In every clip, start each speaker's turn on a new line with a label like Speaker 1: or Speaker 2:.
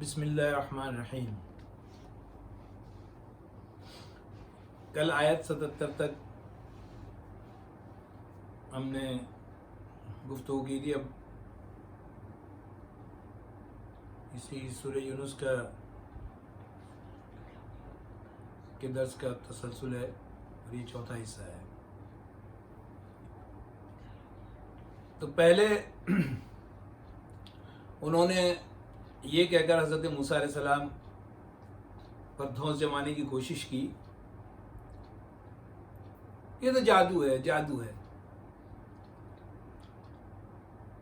Speaker 1: بسم اللہ الرحمن الرحیم۔ کل آیت 77 تک ہم نے گفتگو کی تھی۔ اب اسی سورہ یونس کے درس کا تسلسل ہے اور یہ چوتھا حصہ ہے۔ تو پہلے انہوں نے یہ کہہ کر حضرت موسیٰ علیہ السلام پر دھونس جمانے کی کوشش کی، یہ تو جادو ہے جادو ہے۔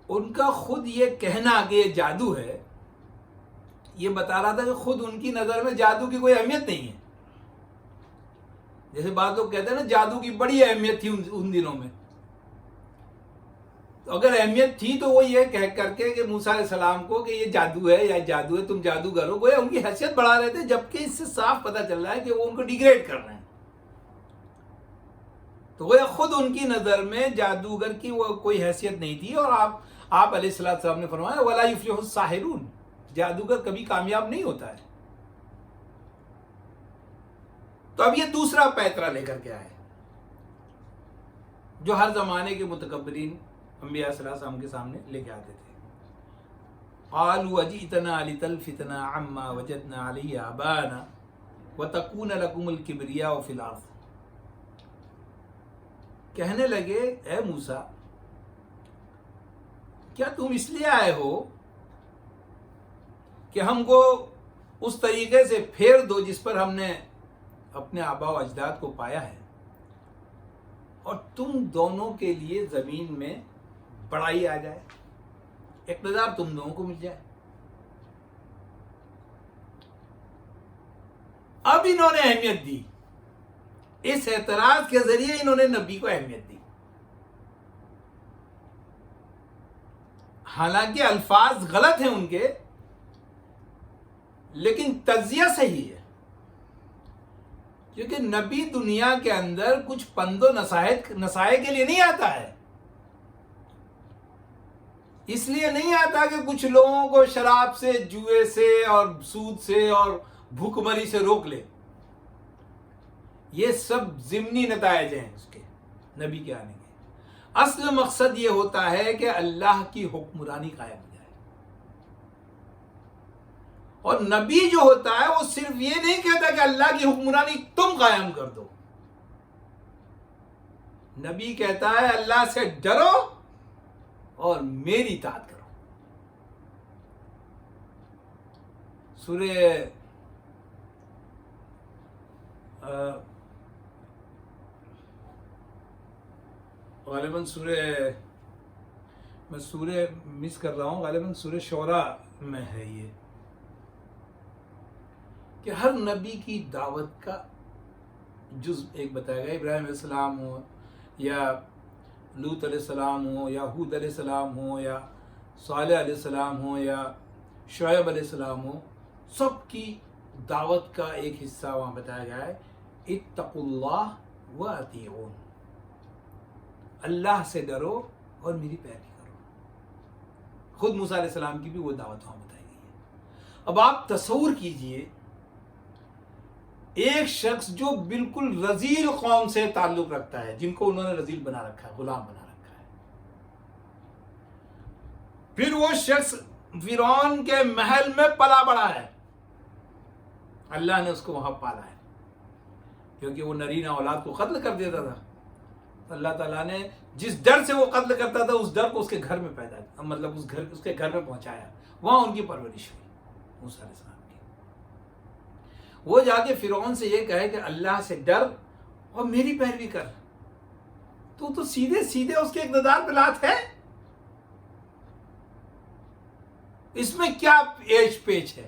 Speaker 1: ان کا خود یہ کہنا کہ یہ جادو ہے یہ بتا رہا تھا کہ خود ان کی نظر میں جادو کی کوئی اہمیت نہیں ہے۔ جیسے بعض لوگ کہتے ہیں نا جادو کی بڑی اہمیت تھی ان دنوں میں، تو اگر اہمیت تھی تو وہ یہ کہہ کر کے کہ موسیٰ علیہ السلام کو کہ یہ جادو ہے یا جادو ہے، تم جادوگر ہو، گویا ان کی حیثیت بڑھا رہے تھے، جبکہ اس سے صاف پتہ چل رہا ہے کہ وہ ان کو ڈیگریڈ کر رہے ہیں۔ تو گویا خود ان کی نظر میں جادوگر کی وہ کوئی حیثیت نہیں تھی، اور آپ علیہ السلام نے فرمایا وَلَا يُفْلِحُ السَّاحِرُونَ، جادوگر کبھی کامیاب نہیں ہوتا ہے۔ تو اب یہ دوسرا پیترا لے کر کے آئے جو ہر زمانے کے متکبرین انبیاء صلی اللہ علیہ وسلم کے سامنے لے کے آتے تھے۔ قالوا اجئتنا لتلفتنا عما وجدنا علیہ آباءنا وتکون لکم الکبریاء فی الارض، کہنے لگے اے موسیٰ کیا تم اس لیے آئے ہو کہ ہم کو اس طریقے سے پھیر دو جس پر ہم نے اپنے آباء و اجداد کو پایا ہے، اور تم دونوں کے لیے زمین میں بڑائی آ جائے، اقتدار تم دونوں کو مل جائے۔ اب انہوں نے اہمیت دی، اس اعتراض کے ذریعے انہوں نے نبی کو اہمیت دی، حالانکہ الفاظ غلط ہیں ان کے، لیکن تجزیہ صحیح ہے، کیونکہ نبی دنیا کے اندر کچھ پند و نصائح کے لیے نہیں آتا ہے۔ اس لیے نہیں آتا کہ کچھ لوگوں کو شراب سے، جوئے سے اور سود سے اور بھوک مری سے روک لے۔ یہ سب ضمنی نتائج ہیں اس کے، نبی کے آنے کے۔ اصل مقصد یہ ہوتا ہے کہ اللہ کی حکمرانی قائم ہو جائے، اور نبی جو ہوتا ہے وہ صرف یہ نہیں کہتا کہ اللہ کی حکمرانی تم قائم کر دو، نبی کہتا ہے اللہ سے ڈرو اور میری اطاعت کرو۔ غالباً میں سورہ مس کر رہا ہوں، غالباً سورہ شعراء میں ہے یہ، کہ ہر نبی کی دعوت کا جزء ایک بتایا گیا، ابراہیم علیہ السلام ہو یا لوط علیہ السلام ہو یا ہود علیہ السلام ہو یا صالح علیہ السلام ہو یا شعیب علیہ السلام ہو، سب کی دعوت کا ایک حصہ وہاں بتایا گیا ہے، اتقوا اللہ واطیعون، اللہ سے ڈرو اور میری پیروی کرو۔ خود موسیٰ علیہ السلام کی بھی وہ دعوت وہاں بتائی گئی ہے۔ اب آپ تصور کیجئے ایک شخص جو بالکل رذیل قوم سے تعلق رکھتا ہے، جن کو انہوں نے رذیل بنا رکھا ہے، غلام بنا رکھا ہے، پھر وہ شخص فرعون کے محل میں پلا بڑا ہے، اللہ نے اس کو وہاں پالا ہے، کیونکہ وہ نرینہ اولاد کو قتل کر دیتا تھا، اللہ تعالیٰ نے جس ڈر سے وہ قتل کرتا تھا اس ڈر کو اس کے گھر میں پیدا کیا، مطلب اس کے گھر میں پہنچایا، وہاں ان کی پرورش ہوئی موسیٰ علیہ السلام کی۔ وہ جا کے فرعون سے یہ کہے کہ اللہ سے ڈر اور میری پیروی کر، تو سیدھے سیدھے اس کے اقتدار پہ لات ہے، اس میں کیا ایش پیچ ہے؟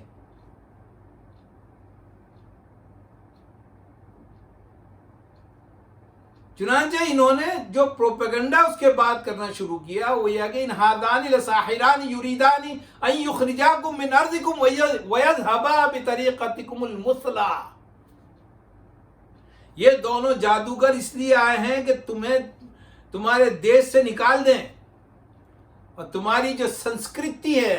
Speaker 1: چنانچہ انہوں نے جو پروپیگنڈا اس کے بعد کرنا شروع کیا وہ یہ کہ ان ہادان لساحران یریدان ان یخرجاکم من ارضکم ویذهبا بطریقتکم المثلی، یہ دونوں جادوگر اس لیے آئے ہیں کہ تمہیں تمہارے دیش سے نکال دیں، اور تمہاری جو سنسکرتی ہے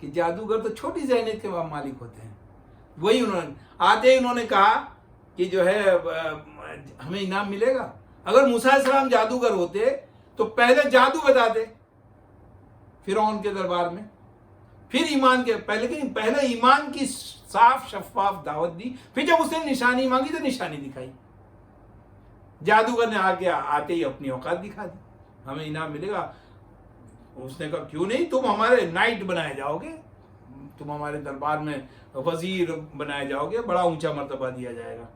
Speaker 1: کہ جادوگر تو چھوٹی ذہنیت کے مالک ہوتے ہیں. وہی انہوں نے کہا کہ جو ہے ہمیں انعام ملے گا. اگر موسیٰ علیہ السلام جادوگر ہوتے تو پہلے جادو بتاتے فرعون کے دربار میں, پھر ایمان کے پہلے ایمان کی صاف شفاف دعوت دی, پھر جب اس نے نشانی مانگی تو نشانی دکھائی. جادوگر نے آتے ہی اپنی اوقات دکھا دی, ہمیں انعام ملے گا. اس نے کہا کیوں نہیں, تم ہمارے نائٹ بنائے جاؤ گے, تم ہمارے دربار میں وزیر بنائے جاؤ گے, بڑا اونچا مرتبہ دیا جائے گا.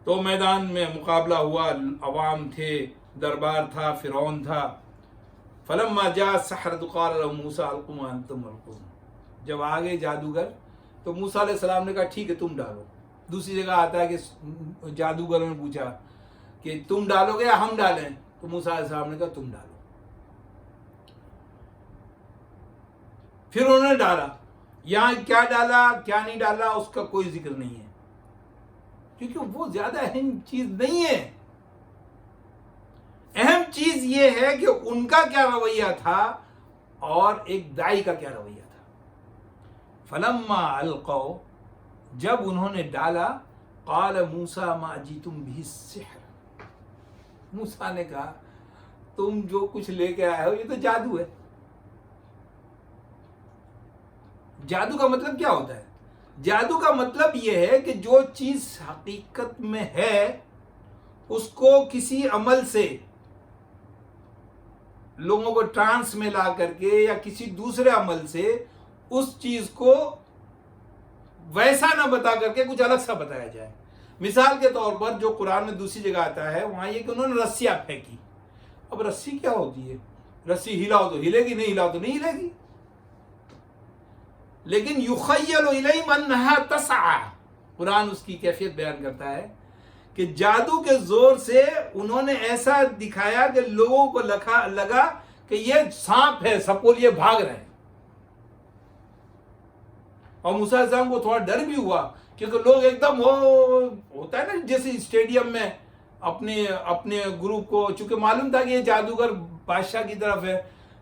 Speaker 1: تو میدان میں مقابلہ ہوا, عوام تھے, دربار تھا, فرعون تھا. فلما جاء السحرة قال لهم موسى القوا ما انتم ملقون. جب آگے جادوگر تو موسیٰ علیہ السلام نے کہا ٹھیک ہے تم ڈالو. دوسری جگہ آتا ہے کہ جادوگروں نے پوچھا کہ تم ڈالو گے یا ہم ڈالیں, تو موسیٰ علیہ السلام نے کہا تم ڈالو. پھر انہوں نے ڈالا. یہاں کیا ڈالا کیا نہیں ڈالا اس کا کوئی ذکر نہیں ہے, کیونکہ وہ زیادہ اہم چیز نہیں ہے. اہم چیز یہ ہے کہ ان کا کیا رویہ تھا اور ایک دائی کا کیا رویہ تھا. فلما القوا, جب انہوں نے ڈالا, قال موسیٰ ما جئتم به السحر. موسیٰ نے کہا تم جو کچھ لے کے آئے ہو یہ تو جادو ہے. جادو کا مطلب کیا ہوتا ہے؟ جادو کا مطلب یہ ہے کہ جو چیز حقیقت میں ہے اس کو کسی عمل سے لوگوں کو ٹرانس میں لا کر کے یا کسی دوسرے عمل سے اس چیز کو ویسا نہ بتا کر کے کچھ الگ سا بتایا جائے. مثال کے طور پر جو قرآن میں دوسری جگہ آتا ہے وہاں یہ کہ انہوں نے رسیاں پھینکی. اب رسی کیا ہوتی ہے؟ رسی ہلاؤ تو ہلے گی, نہیں ہلاؤ تو نہیں ہلے گی. لیکن یخیل الیہم انہا تسعی, قرآن اس کی کیفیت بیان کرتا ہے کہ جادو کے زور سے انہوں نے ایسا دکھایا کہ لوگوں کو لگا کہ یہ سانپ ہے, سپول یہ بھاگ رہے ہیں. اور موسیٰ علیہ السلام کو تھوڑا ڈر بھی ہوا کیونکہ لوگ ایک دم ہوتا ہے نا جیسے اسٹیڈیم میں اپنے گروپ کو, چونکہ معلوم تھا کہ یہ جادوگر بادشاہ کی طرف ہے,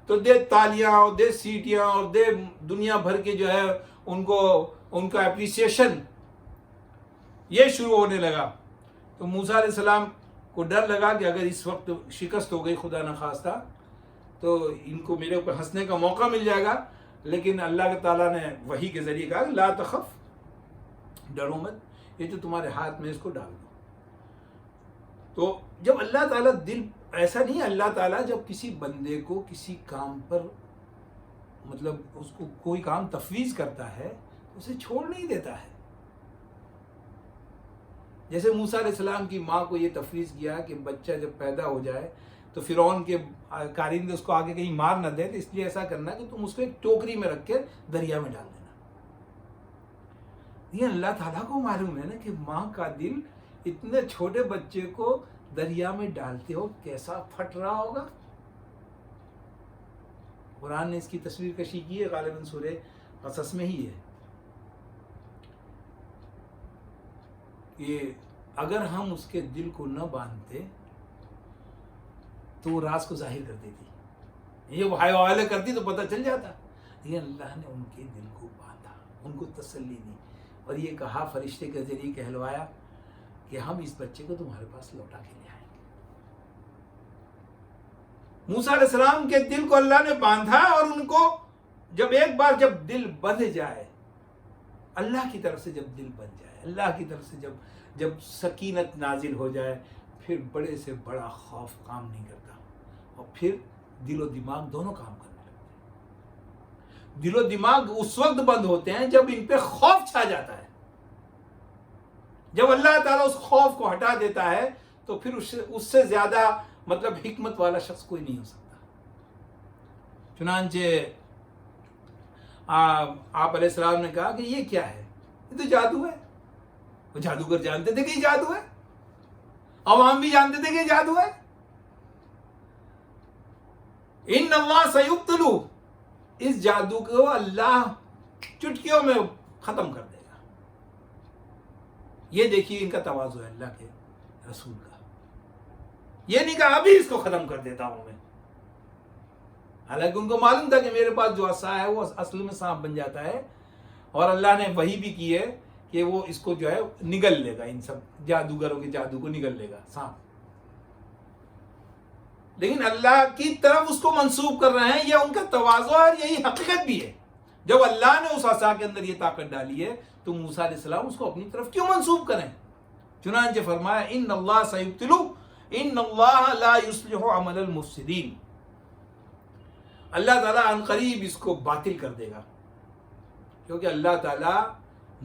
Speaker 1: تو دے تالیاں اور دے سیٹیاں اور دے دنیا بھر کے جو ہے ان کا اپریسیشن یہ شروع ہونے لگا. تو موسیٰ علیہ السلام کو ڈر لگا کہ اگر اس وقت شکست ہو گئی خدا نخواستہ تو ان کو میرے اوپر ہنسنے کا موقع مل جائے گا. لیکن اللہ کے تعالیٰ نے وحی کے ذریعے کہا لا تخف, ڈرو مت, یہ جو تمہارے ہاتھ میں اس کو ڈال دو. تو جب اللہ تعالیٰ دل ایسا نہیں ہے, اللہ تعالیٰ جب کسی بندے کو کسی کام پر مطلب اس کو کوئی کام تفویض کرتا ہے اسے چھوڑ نہیں دیتا ہے. جیسے موسیٰ علیہ السلام کی ماں کو یہ تفویض کیا کہ بچہ جب پیدا ہو جائے تو فرعون کے کارندے اس کو آگے کہیں مار نہ دیں, تو اس لیے ایسا کرنا کہ تم اس کو ایک ٹوکری میں رکھ کے دریا میں ڈال دینا. یہ اللہ تعالیٰ کو معلوم ہے نا کہ ماں کا دل اتنے چھوٹے بچے کو دریا میں ڈالتے ہو کیسا پھٹ رہا ہوگا. قرآن نے اس کی تصویر کشی کی ہے, غالباً سورہ قصص میں ہی ہے کہ اگر ہم اس کے دل کو نہ باندھتے تو وہ راز کو ظاہر کر دیتی, یہ وہ حوالے کرتی تو پتہ چل جاتا. یہ اللہ نے ان کے دل کو باندھا, ان کو تسلی دی اور یہ کہا فرشتے کے ذریعے کہلوایا کہ ہم اس بچے کو تمہارے پاس لوٹا کے لے آئیں گے. موسیٰ علیہ السلام کے دل کو اللہ نے باندھا اور ان کو ایک بار جب دل بندھ جائے, اللہ کی طرف سے جب دل بن جائے, اللہ کی طرف سے جب سکینت نازل ہو جائے, پھر بڑے سے بڑا خوف کام نہیں کرتا اور پھر دل و دماغ دونوں کام کرنے لگتے ہیں. دل و دماغ اس وقت بند ہوتے ہیں جب ان پہ خوف چھا جاتا ہے. جب اللہ تعالیٰ اس خوف کو ہٹا دیتا ہے تو پھر اس سے زیادہ مطلب حکمت والا شخص کوئی نہیں ہو سکتا. چنانچہ آپ علیہ السلام نے کہا کہ یہ کیا ہے, یہ تو جادو ہے. وہ جادوگر جانتے تھے کہ یہ جادو ہے, عوام بھی جانتے تھے کہ یہ جادو ہے. ان اللہ سیبطلو, اس جادو کو اللہ چٹکیوں میں ختم کر دے گا. یہ دیکھیے ان کا تواضع ہے اللہ کے رسول کا. یہ نہیں کہا ابھی اس کو ختم کر دیتا ہوں میں, حالانکہ ان کو معلوم تھا کہ میرے پاس جو عصا ہے وہ اصل میں سانپ بن جاتا ہے، اور اللہ نے وحی بھی کی ہے کہ وہ اس کو جو ہے نگل لے گا، ان سب جادوگروں کے جادو کو نگل لے گا سانپ. لیکن اللہ کی طرف اس کو منسوب کر رہے ہیں، یہ ان کا تواضع اور یہی حقیقت بھی ہے. جب اللہ نے اس عصا کے اندر یہ طاقت ڈالی ہے تو موسیٰ علیہ السلام اس کو اپنی طرف کیوں منسوب کریں؟ چنانچہ فرمایا ان اللہ سیبطلو ان اللہ لا یصلح عمل المفسدین، اللہ تعالیٰ عن قریب اس کو باطل کر دے گا، کیونکہ اللہ تعالیٰ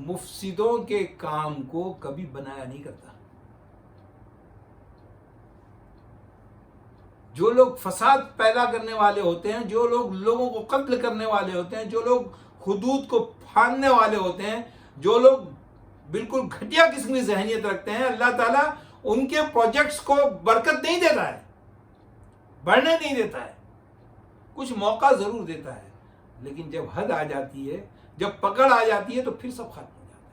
Speaker 1: مفسدوں کے کام کو کبھی بنایا نہیں کرتا. جو لوگ فساد پیدا کرنے والے ہوتے ہیں، جو لوگ لوگوں کو قتل کرنے والے ہوتے ہیں، جو لوگ حدود کو پھاڑنے والے ہوتے ہیں، جو لوگ بالکل گھٹیا قسم کی ذہنیت رکھتے ہیں، اللہ تعالیٰ ان کے پروجیکٹس کو برکت نہیں دیتا ہے، بڑھنے نہیں دیتا ہے. کچھ موقع ضرور دیتا ہے، لیکن جب حد آ جاتی ہے، جب پکڑ آ جاتی ہے تو پھر سب ختم ہو جاتا ہے،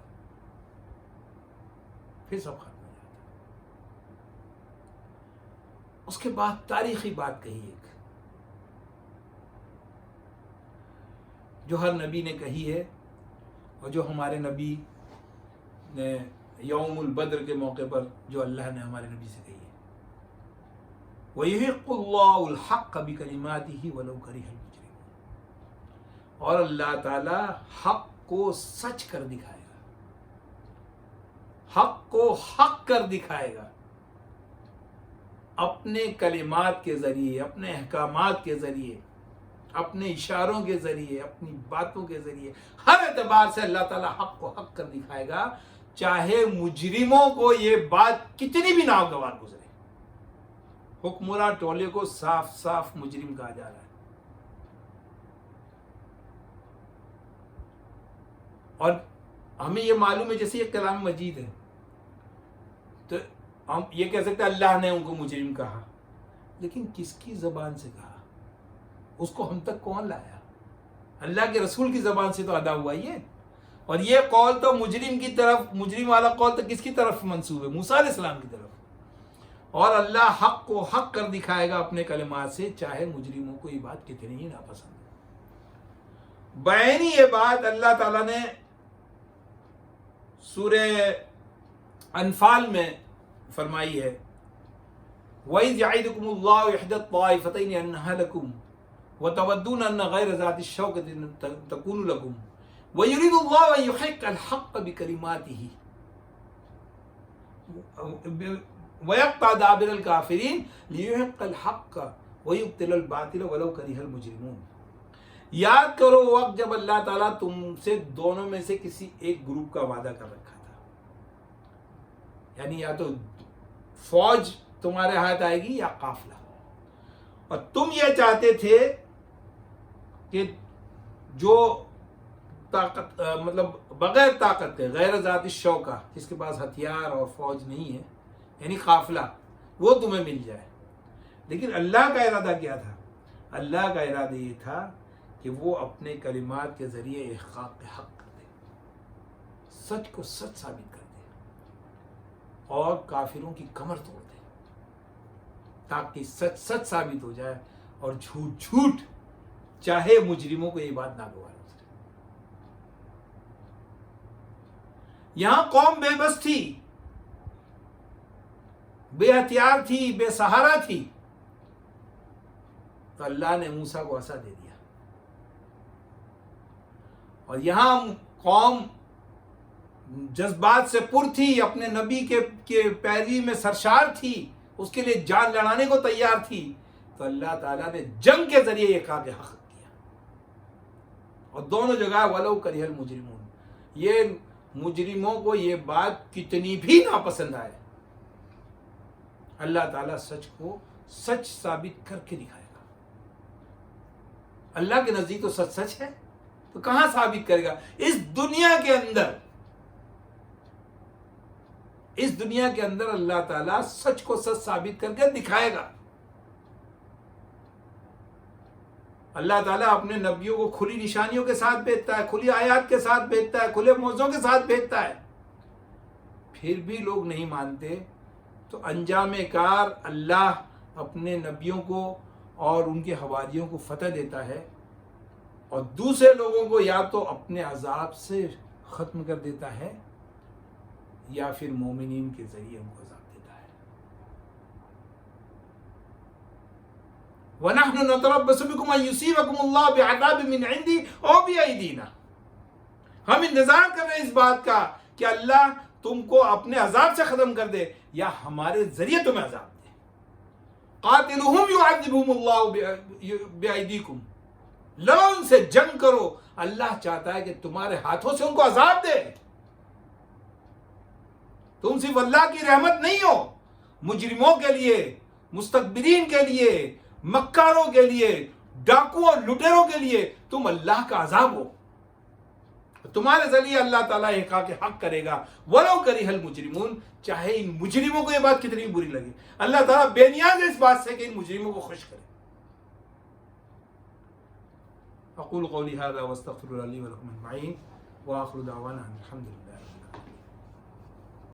Speaker 1: پھر سب ختم ہو جاتا ہے. اس کے بعد تاریخی بات کہی ایک جو ہر نبی نے کہی ہے، اور جو ہمارے نبی نے یوم البدر کے موقع پر جو اللہ نے ہمارے نبی سے کہی ہے، وَيُحِقُّ اللَّهُ الْحَقَّ بِكَلِمَاتِهِ وَلَوْ كَرِهَ الْمُجْرِمُونَ، اور اللہ تعالی حق کو سچ کر دکھائے گا، حق کو حق کر دکھائے گا، اپنے کلمات کے ذریعے، اپنے احکامات کے ذریعے، اپنے اشاروں کے ذریعے، اپنی باتوں کے ذریعے، ہر اعتبار سے اللہ تعالیٰ حق کو حق کر دکھائے گا، چاہے مجرموں کو یہ بات کتنی بھی ناگوار گزرے. حکمراں ٹولے کو صاف صاف مجرم کہا جا رہا ہے. اور ہمیں یہ معلوم ہے جیسے یہ کلام مجید ہے تو ہم یہ کہہ سکتے ہیں اللہ نے ان کو مجرم کہا، لیکن کس کی زبان سے کہا؟ اس کو ہم تک کون لایا؟ اللہ کے رسول کی زبان سے تو ادا ہوا یہ. اور یہ قول تو مجرم کی طرف، مجرم والا قول تو کس کی طرف منسوب ہے؟ موسیٰ علیہ السلام کی طرف. اور اللہ حق کو حق کر دکھائے گا اپنے کلمات سے، چاہے مجرموں کو یہ بات کتنی ہی ناپسند ہے. بعینی یہ بات اللہ تعالیٰ نے سورہ انفال میں فرمائی ہے، وَإِذْ يَعِدُكُمُ اللَّهُ إِحْدَى الطَّائِفَتَيْنِ أَنَّهَا لَكُمْ وَتَوَدُّونَ أَنَّ غَيْرَ ذَاتِ الشَّوْكَةِ تَكُونُ لَكُمْ وَيُرِيدُ اللَّهُ أَن يُحِقَّ الْحَقَّ بِكَلِمَاتِهِ وَيَقْطَعَ دَابِرَ الْكَافِرِينَ لِيُحِقَّ الْحَقَّ وَيُبْطِلَ الْبَاطِلَ وَلَوْ كَرِهَ الْمُجْرِمُونَ. یاد کرو وقت جب اللہ تعالیٰ تم سے دونوں میں سے کسی ایک گروپ کا وعدہ کر رکھا تھا، یعنی یا تو فوج تمہارے ہاتھ آئے گی یا قافلہ، اور تم یہ چاہتے تھے کہ جو طاقت مطلب بغیر طاقت کے، غیر ذات الشوکہ، جس کے پاس ہتھیار اور فوج نہیں ہے، یعنی قافلہ، وہ تمہیں مل جائے. لیکن اللہ کا ارادہ کیا تھا؟ اللہ کا ارادہ یہ تھا کہ وہ اپنے کلمات کے ذریعے احقاق حق کر دے، سچ کو سچ ثابت کر دے اور کافروں کی کمر توڑ دے، تاکہ سچ سچ ثابت ہو جائے اور جھوٹ جھوٹ، چاہے مجرموں کو یہ بات ناگوار ہو سکے. یہاں قوم بے بس تھی، بے ہتھیار تھی، بے سہارا تھی، تو اللہ نے موسیٰ کو عصا دے دیا. اور یہاں قوم جذبات سے پر تھی، اپنے نبی کے پیروی میں سرشار تھی، اس کے لیے جان لڑانے کو تیار تھی، تو اللہ تعالیٰ نے جنگ کے ذریعے یہ کام حق کیا. اور دونوں جگہ وَلَوْ كَرِهَ الْمُجْرِمُونَ، یہ مجرموں کو یہ بات کتنی بھی ناپسند آئے، اللہ تعالیٰ سچ کو سچ ثابت کر کے دکھائے گا. اللہ کے نزدیک تو سچ سچ ہے، تو کہاں ثابت کرے گا؟ اس دنیا کے اندر اللہ تعالیٰ سچ کو سچ ثابت کر کے دکھائے گا. اللہ تعالیٰ اپنے نبیوں کو کھلی نشانیوں کے ساتھ بھیجتا ہے، کھلی آیات کے ساتھ بھیجتا ہے، کھلے موضوعوں کے ساتھ بھیجتا ہے، پھر بھی لوگ نہیں مانتے. تو انجام کار اللہ اپنے نبیوں کو اور ان کے حواریوں کو فتح دیتا ہے، اور دوسرے لوگوں کو یا تو اپنے عذاب سے ختم کر دیتا ہے یا پھر مومنین کے ذریعے ان کو عذاب دیتا ہے۔ وَنَحْنُ نَتَرَبَّصُ بِكُمْ أَن يُصِيبَكُمُ اللَّهُ بِعَذَابٍ مِّنْ عِندِهِ أَوْ بِأَيْدِينَا، ہم انتظار کر رہے ہیں اس بات کا کہ اللہ تم کو اپنے عذاب سے ختم کر دے یا ہمارے ذریعے تمہیں عذاب دے۔ قاتلوہم یعذبہم اللہ بأیدیکم، لڑو ان سے، جنگ کرو، اللہ چاہتا ہے کہ تمہارے ہاتھوں سے ان کو عذاب دے۔ تم صرف اللہ کی رحمت نہیں ہو، مجرموں کے لیے، مستکبرین کے لیے، مکاروں کے لیے، ڈاکو اور لٹیروں کے لیے تم اللہ کا عذاب ہو۔ تمہارے ذریعے اللہ تعالیٰ احقاق حق کرے گا، وَلَوْ كَرِهَ الْمُجْرِمُونَ، چاہے ان مجرموں کو یہ بات کتنی بری لگے۔ اللہ تعالیٰ بے نیاز ہے اس بات سے کہ ان مجرموں کو خوش کرے۔ اقول قولی هذا واستغفر الله لي ولكم اجمعين واخر دعوانا الحمد لله۔